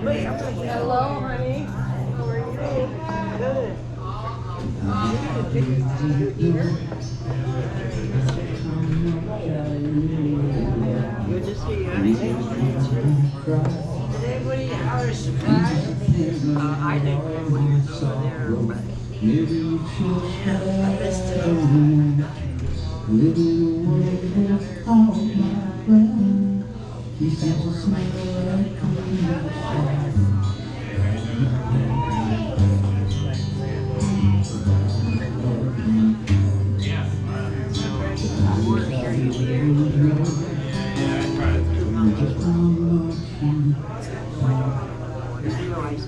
Hello, honey. How are you? Good. Good to see you. Did anybody have a surprise? I think when you were there, but I missed it. Living away without my friend. He said to smile like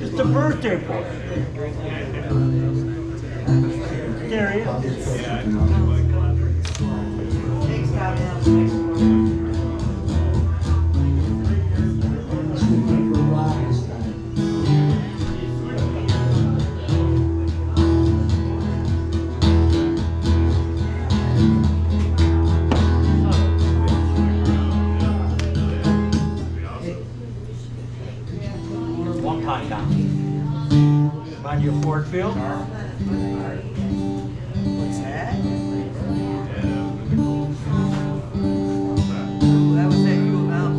it's the birthday boy. There he is. One time down. Find you a Ford field? What's that? That was at U of L.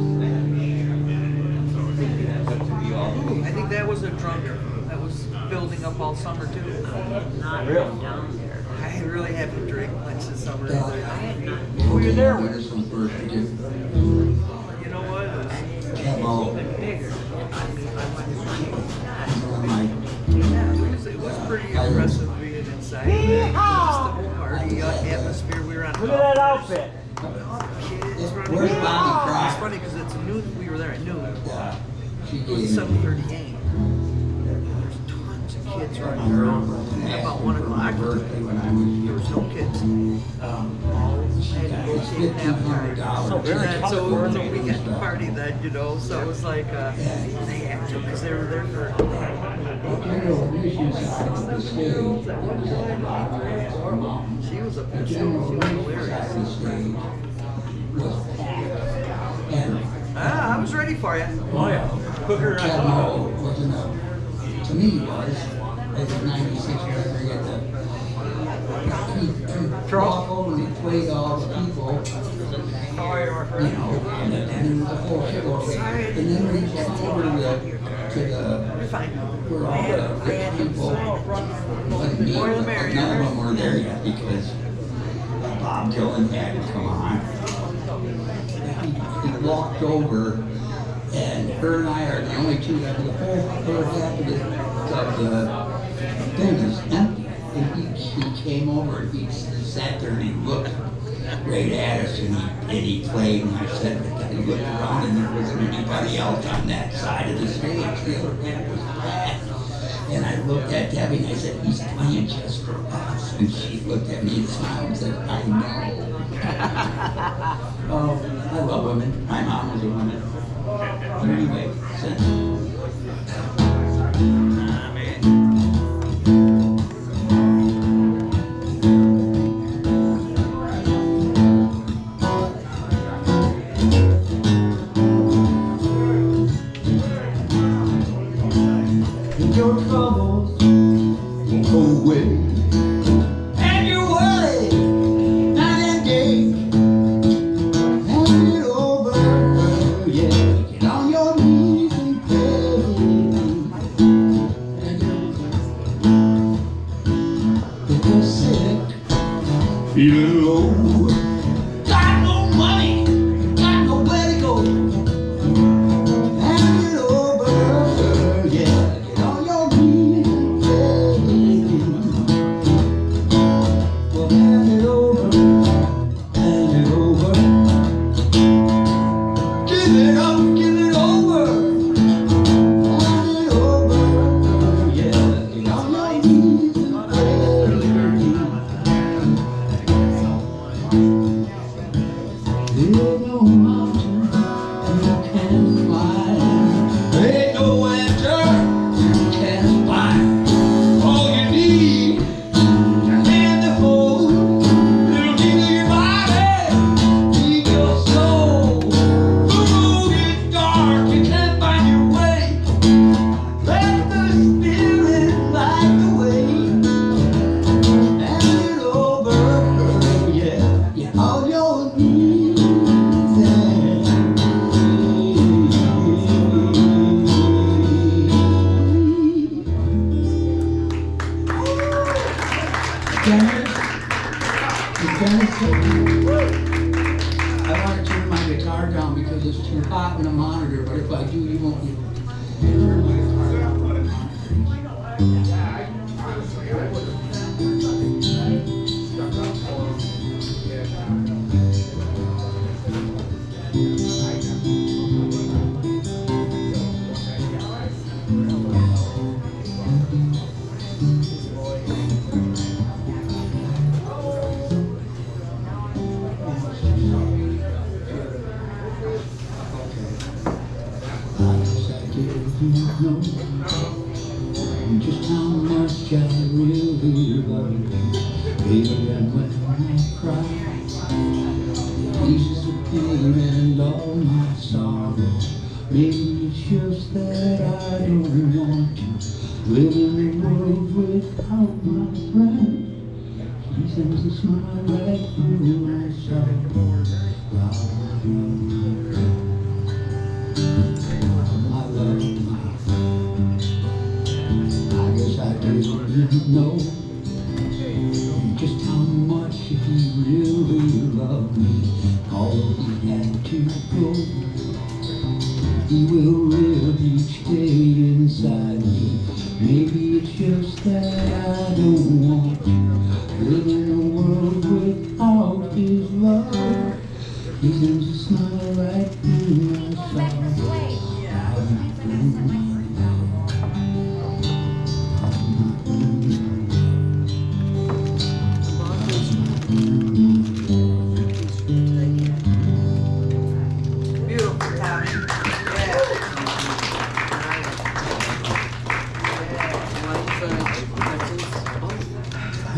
I think that was a drunk that was building up all summer too. Not really. Down there. I really haven't drank much this summer either. Who were you there with? You know what? Even bigger. It was pretty impressive being inside. Just the whole party atmosphere. We were on. Look at that outfit. Kids running around. It's funny because it's noon. We were there at noon. It was a 7:30 game. There's tons of kids running around. At about 1 o'clock, there was no kids. I had to go take an after. So it was a weekend party then, you know. So it was like they had to because they were there for. She was a pistol. She was hilarious. I was ready for you. Oh yeah. Quicker than I thought. To me was, as a 96 year old, he walk over and he played all the people, you know, and then the whole show. And then when he walked over to the where all the rich people, like me, none of them were there yet because Bob Dylan hadn't come on. He walked over, and her and I are the only two that the whole half of the thing is empty. And he came over and he sat there and he looked right at us and he played, and I said, he looked around and there wasn't anybody else on that side of the stage. The other half was flat. And I looked at Debbie and I said, he's playing just for us. And she looked at me and smiled and said, I know. Oh, I love women. My mom was a woman. But anyway, since. Your troubles won't go away, and your worry night and day. Hand it over, yeah. Get on your knees and pray. If you're sick, feeling low, got no money, got nowhere to go. Hand it over, yeah. Know just how much I really love you, baby. And when I cry, it eases the pain and all my sorrow. Maybe it's just that I don't want to live in a world without my friend. He sends a smile right through my soul. Didn't know just how much he really loved me. Although he had to go, he will live each day inside me. Maybe it's just that I don't want to live in a world without his love. He sends a smile right through my soul.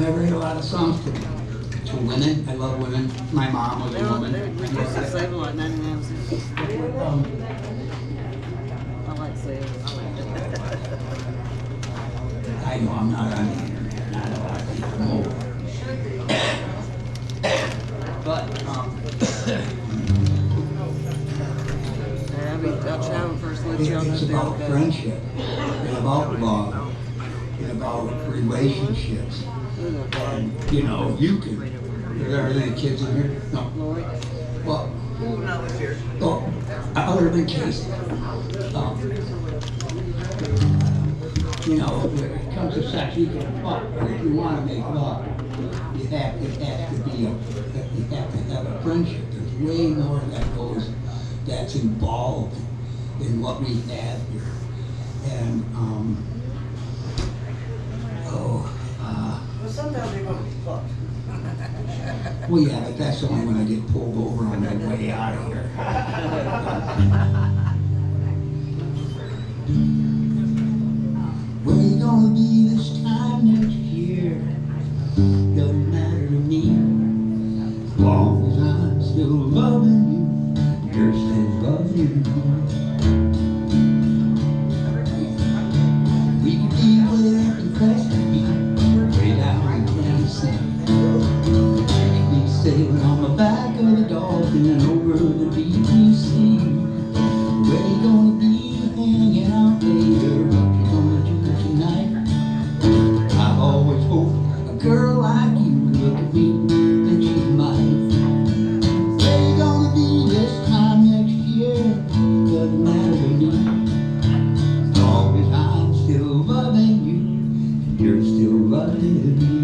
I write a lot of songs to women. I love women. My mom was a woman. We used to save a lot, 99 cents. I like saving. I know I'm not on the internet. Not a lot of people know. But I'll travel first, let you it's about friendship and about love and about relationships. And you know, you can. Are there any kids in here? No. Well, oh, other than Casey. You know, when it comes to sex, you can fuck, but if you want to make love, it has to be you have to have a friendship. There's way more that's involved in what we have here. And sometimes they want to be fucked. well, yeah, but that's only when I get pulled over on my way out of here. Where you gonna be this time next year? Doesn't matter to me. As long as I'm still loving you, you're still loving me. We can be where the best to be, way down in Tennessee. Be sailing on the back of the Dolphin over the BBC. Where you gonna be hanging out later? What you gonna do tonight? I've always hoped a girl like you would look at me and she might. Where you gonna be this time next year? Doesn't matter to me. As long as I'm still loving you and you're still loving me.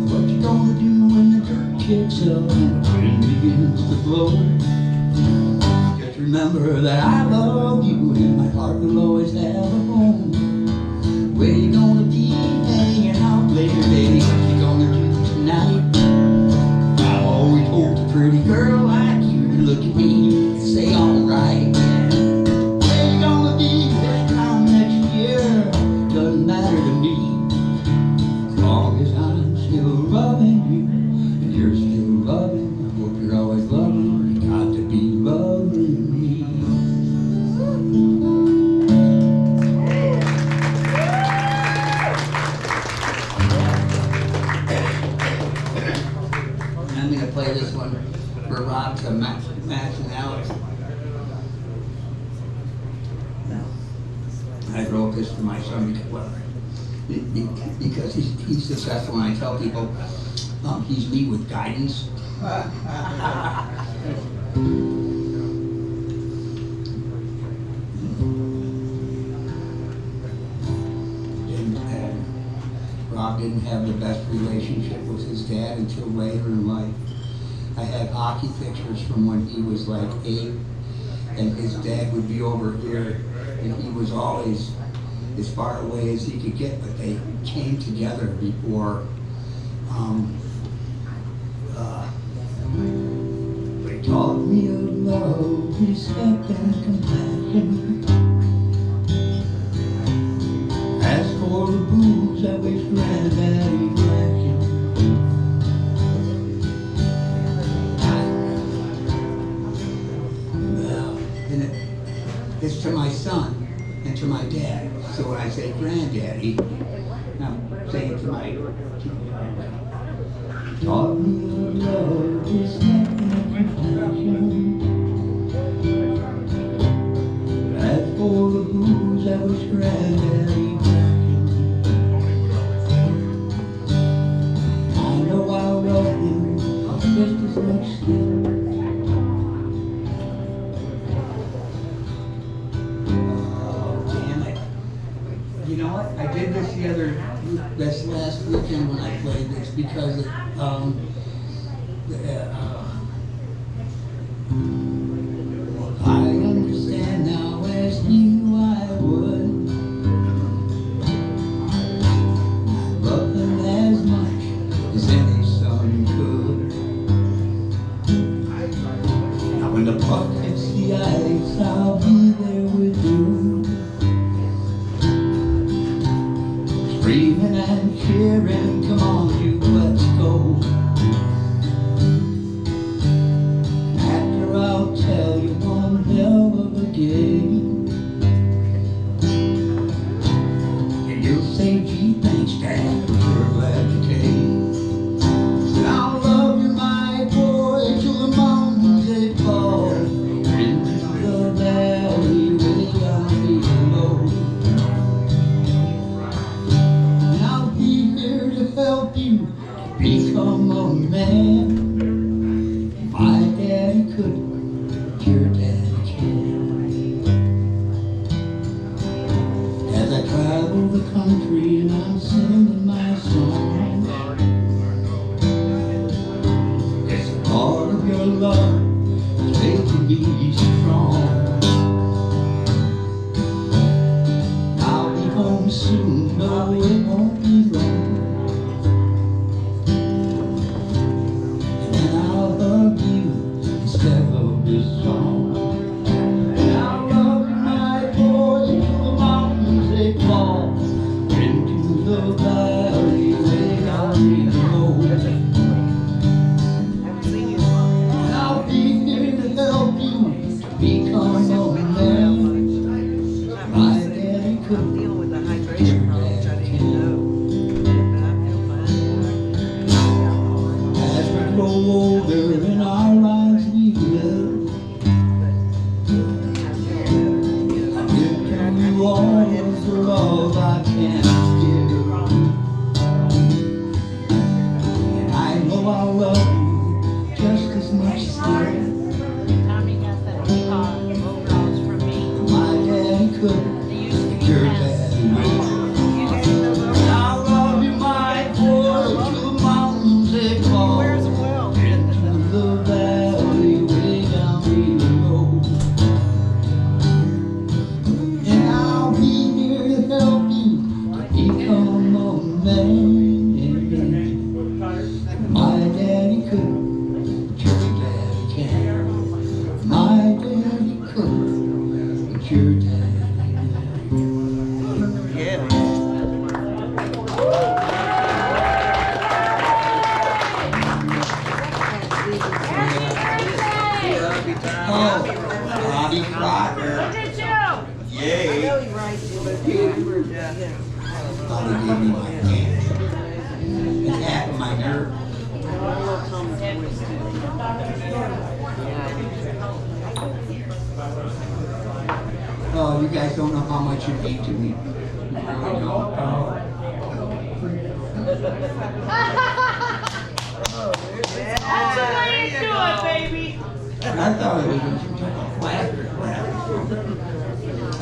What you gonna do when the dirt kicks up and the wind begins to blow? Just remember that I love you and my heart will always have a home. Where you gonna be hanging out later, baby? What you gonna do tonight? I've always hoped a pretty girl like you would look at me and say, alright, yeah. Where you gonna be this time next year? Doesn't matter to me. As long as I'm still loving you and you're still loving, I hope you're always loving. You got to be loving me. I'm going to play this one for Rob to Max and Alex. I wrote this for my son because he's successful, and I tell people he's me with guidance. didn't have the best relationship with his dad until later in life. I had hockey pictures from when he was like 8, and his dad would be over here, and he was always as far away as he could get, but they came together before they taught me of love, respect, and compassion. As for the booze, I wish Granddaddy drank it. And it's to my son and to my dad. So when I say Granddaddy, I'm saying to my taught me of love, respect, and compassion. As for the booze, I wish Granddaddy drank it. I know I love him just as much still. Oh, damn it. You know what? I did this last weekend when I played this because I understand now as you knew I would. I love him as much as any son could. Now when the puck hits the ice, I'll be there with you. Screaming and cheering, come on you, let's go. After I'll tell you one hell of a game. And you'll say, gee, thanks, Dad, we're glad you came. Said, I'll love you, my boy, till the mountains they fall. Into the valley way down below. And I'll be here to help you become a man. My daddy couldn't, your daddy can. As I travel the country and I'm singing my song, it's a part of your love that's making me strong. I'll be home soon, no, it won't be long. And then I'll hug you instead of this song. And I'll love you, my boy, till the mountains they fall. Into the valley way down below. And I'll be here to help you to become a man. My daddy I'm couldn't. dealing with the hydration problem, which I didn't know. But I feel fine. As we grow older in our lives we live, I'll give you all of the love I can give. And I know I'll love you just as much still. Tommy got that overalls from me. My daddy could, They used to be your dressed. daddy will. And I'll love you, my boy, till the mountains they call. Where's the world? Into the valley way down below. And I'll be here to help you to become a man. My daddy could, but your daddy can. My daddy could, but your daddy Yeah. Oh, Bobby Crocker. Look at you! Yay! You're right, yeah. Bobby gave me my hand. And half of my nerve. Oh, you guys don't know how much it means to me. You really don't. That's the way you do it, baby! And I thought it was some type of flag or whatever.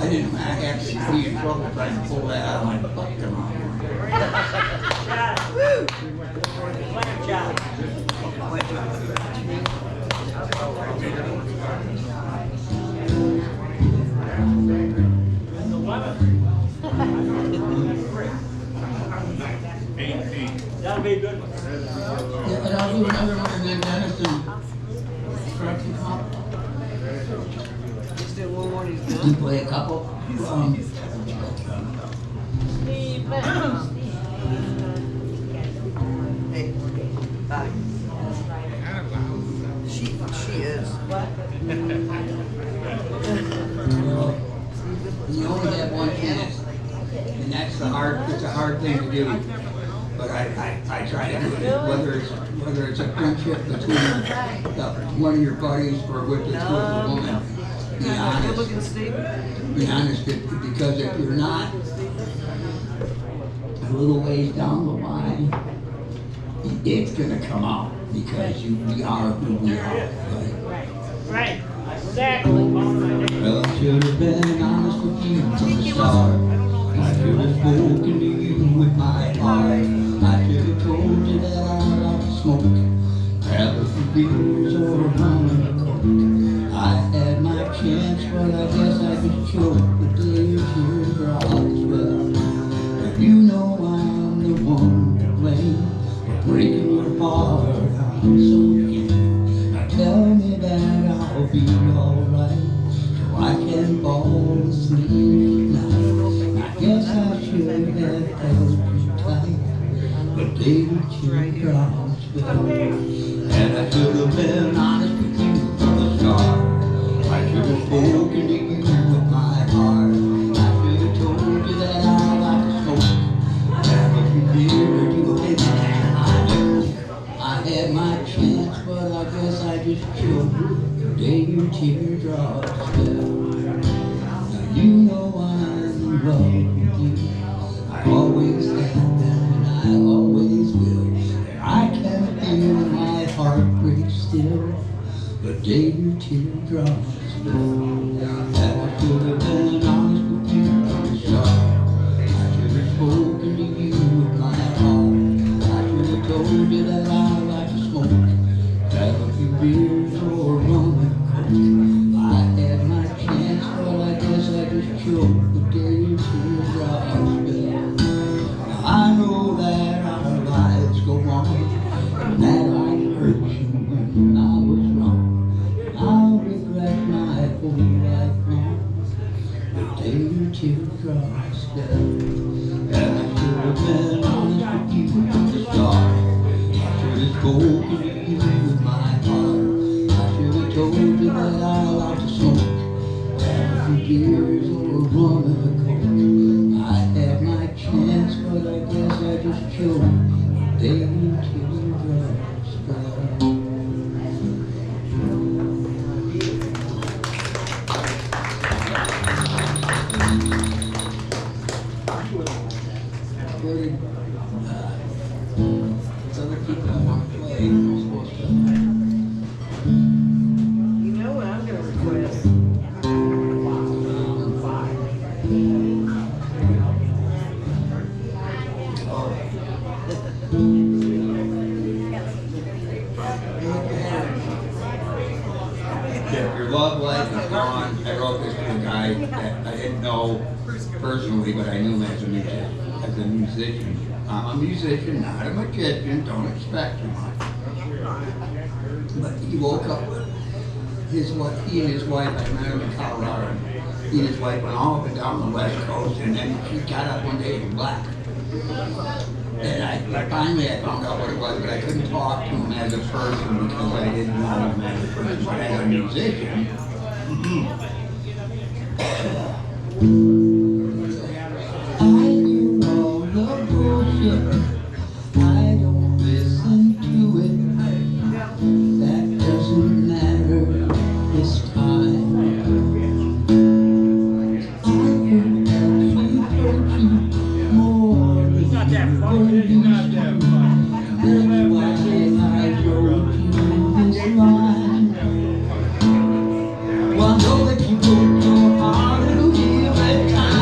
I didn't, I had to be in trouble trying to pull that out of my butt tomorrow. Lamb chop. That'll be a good one. Yeah, but I'll do another one and then Dennis and Scrub can come. Just did one more, he's You done. play a couple. Steve Bemo. Hey, hi. She is. Well, you only have one chance, and that's it's a hard thing to do. But I try to do it, whether it's a friendship between one of your buddies or with a woman. Be Good looking honest. Steve. Be honest, because if you're not a little ways down the line, it's gonna come out because we are who we are. Right? Right. Exactly. Well, I should have been honest with you from the start. I should have spoken to you with my heart. I should have told you that I like to smoke, have a few beers or a rum and a coke. I had my chance, but I guess I just choked the day your tears dropped. Well, if you know I'm the one to blame for breaking your heart, I'm so ashamed. Now tell me that I'll be alright, so I can fall asleep tonight. I guess I should have held you tight, but baby, teardrops fell. And I should have been honest with you from the start. I should have spoken to you with my heart. I should have told you that I like to smoke, have a few beers, you a bit I had my chance, but I guess I just choked the day your teardrops fell. Now you know I'm in love with you. I always have been and I always will. And I can feel my heart break still the day your teardrops fell. And I should have been honest with you from the start. I should have spoken to you with my heart. I should have told you that I like to smoke, have a few beers or rum and coke. I had my chance, but I guess I just choked the day your teardrops fell. Now I know that our lives go on, and that I hurt you when I was wrong. I'll regret my whole life long the day your teardrops fell. And I should have been honest with you from the start. I should have spoken to you with my heart. I should have told you that I like to smoke, have a few beers or rum and a coke. I had my chance, but I guess I just choked the day your teardrops fell. Other people want to play, you're supposed to. You know what I'm gonna request? If your love life is gone, I wrote this to a guy that I didn't know personally, but I knew him as a musician. I'm a musician, not a magician, don't expect too much. But he woke up with he and his wife, I met him in Colorado, he and his wife went all up and down the West Coast, and then he got up one day in black. And finally I found out what it was, but I couldn't talk to him as a person because I didn't know him as a person, but as a musician. I hear all the bullshit, I don't listen to it, that doesn't matter this time. I heard that she told you more than It's not that you fun. were It's not used that to. fun. That's why I wrote you this line. Well, I know that you broke your heart every time.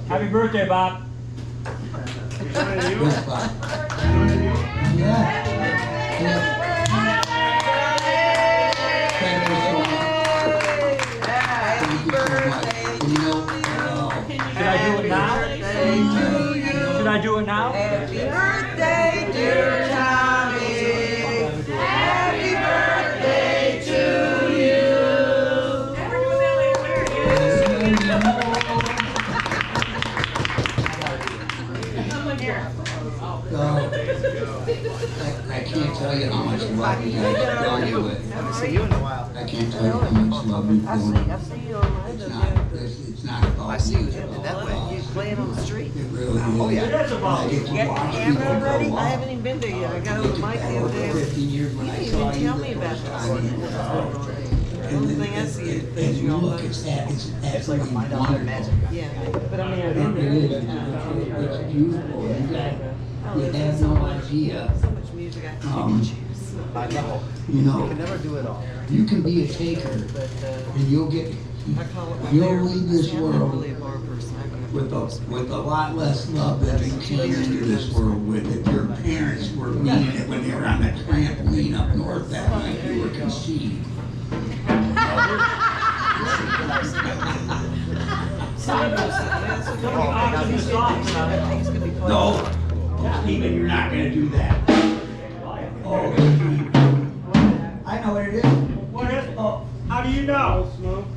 Happy birthday, Bob. Yes, Bob. Yeah. Thank you so much. Thank you so much. And you know, Should I do it now? Should I do it now? Happy birthday, dear Tommy. Happy birthday to you. I can't tell you how much love you guys fill me with. Haven't seen you in a while. I can't tell you how much love you fill me with. I see you on It's not about I see you me, it's about that way. You us. playing on the street. It really is. Oh, yeah. It is about I get to You got watch the people camera already? grow I up. haven't even been there yet. I got over Mike the other day. 15 years when I You saw didn't even you tell the me about first that. time. The only thing I see is And things you you on look, the. it's absolutely wonderful. Yeah, but I mean, I've It been there. is, it's beautiful. You have no idea. So much music I can choose. I know. You know, You can never do it all. you can be a taker and you'll get, I call it my you'll bear. leave this See, I'm not world really a bar person. I can- with a lot less love than you came into this world with. If your parents were meaning it when they were on the trampoline up north that night you were conceived. He's gonna be playing. No, Stephen, you're not gonna do that. Oh, Steve. I know what it is. What is? Oh, how do you know?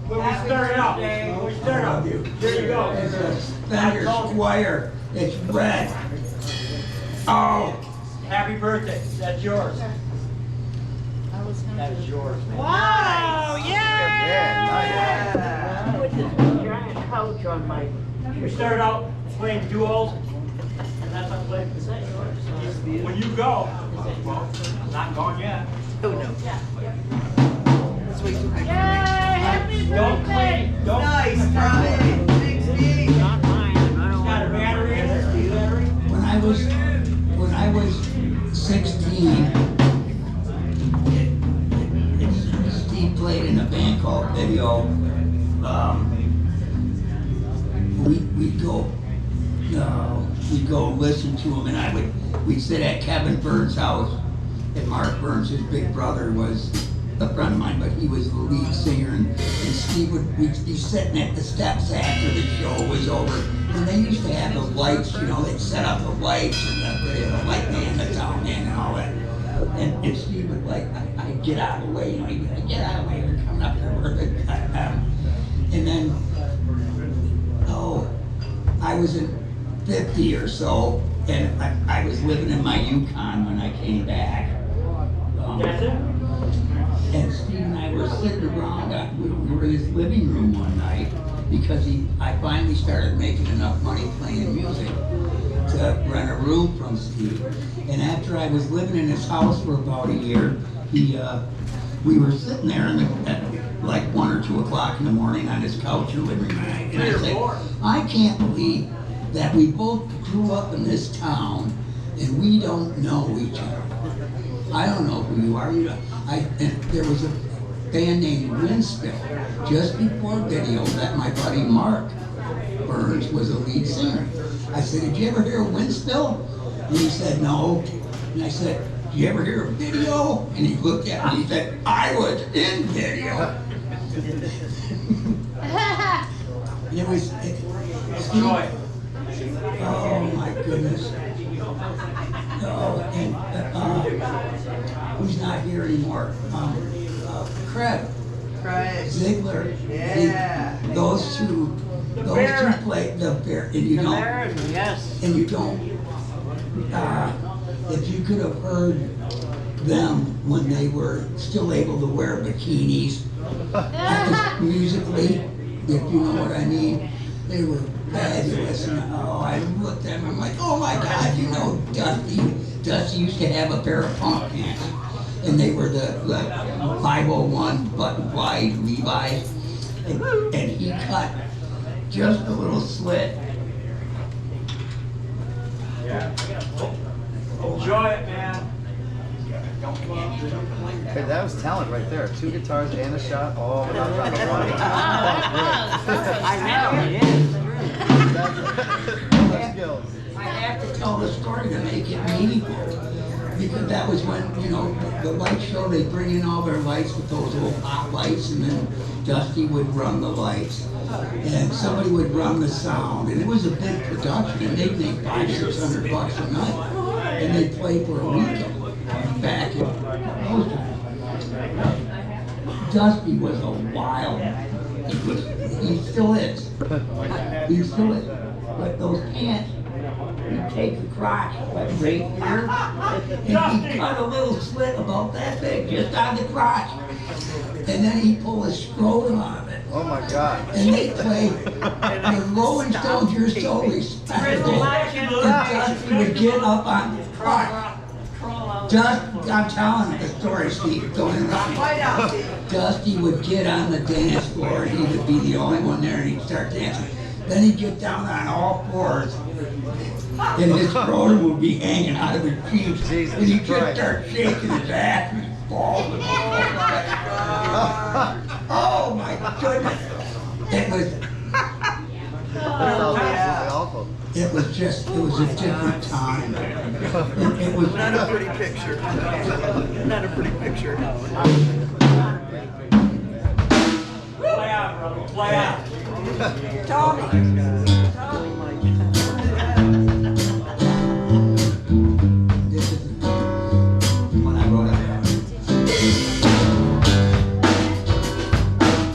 When we started out. When we started out. There you go. It's a Fender Squire. It's red. Oh, Happy birthday. That's yours. That's yours. Wow, yeah! Yeah. With this giant couch on my. We started out playing duos, and that's how I played. When you go, well, I'm not gone yet. Oh, no. Let's wait till next Yay, happy Don't birthday! play. Don't. Nice, Tommy. Thanks, Steve. Not mine, I don't Got a want battery in there? Battery? when I was 16, Steve played in a band called Video. We'd go listen to him, and we'd sit at Kevin Burns' house, and Mark Burns, his big brother, was a friend of mine, but he was the lead singer, and Steve we'd be sitting at the steps after the show was over, and they used to have the lights, you know, they'd set up the lights, and the light man, the sound man, and all that, and Steve would I'd get out of the way, you know, he'd be like, get out of the way, they're coming up here, and then, I was in 50 or so, and I was living in my Yukon when I came back. That's it? And Steve and I were sitting around, we were in his living room one night, because I finally started making enough money playing music to rent a room from Steve. And after I was living in his house for about a year, we were sitting there at like 1 or 2 o'clock in the morning on his couch in the living room, and I said, I can't believe that we both grew up in this town and we don't know each other. I don't know who you are. And there was a band named Windspill just before Video that my buddy Mark Burns was a lead singer. I said, did you ever hear of Windspill? And he said, no. And I said, did you ever hear of Video? And he looked at me and he said, I was in Video. And it was, Joy. oh my goodness. Oh, and who's not here anymore? Craig. Right. Ziegler. Yeah. Those two play the bear, and you don't, yes. and you don't, if you could have heard them when they were still able to wear bikinis, musically, if you know what I mean, they were fabulous. And I looked at them, I'm like, oh my God, you know, Dusty used to have a pair of punk pants, and they were the 501 button wide Levi's, and he cut just a little slit. Enjoy it, man. Hey, that was talent right there. 2 guitars and a shot all without dropping one. I know, it is. That's skills. I have to tell the story to make it meaningful. Because that was when, you know, the light show, they'd bring in all their lights with those little hot lights, and then Dusty would run the lights. And somebody would run the sound, and it was a big production, and they'd make $500-600 a night. And they'd play for a weekend back in those days. Dusty was a wild, he still is. He still is. But those pants, he'd take the crotch, like right here, and he'd cut a little slit about that big, just on the crotch. And then he'd pull a scrotum out of it. Oh my God. And they'd play, the Rolling Stones, You're So Respectable. And Dusty would get up on the crotch. I'm telling you the story, Steve, don't interrupt me. Dusty would get on the dance floor, and he would be the only one there, and he'd start dancing. Then he'd get down on all fours, and his scrotum would be hanging out of his cheeks, Jesus and he'd just Christ. start shaking his ass, and he'd fall. Oh my goodness! It was. That sounds absolutely awful. It was just, it was a different time. It was Not a pretty picture. Not a pretty picture. Play out, brother. Play out. Tommy.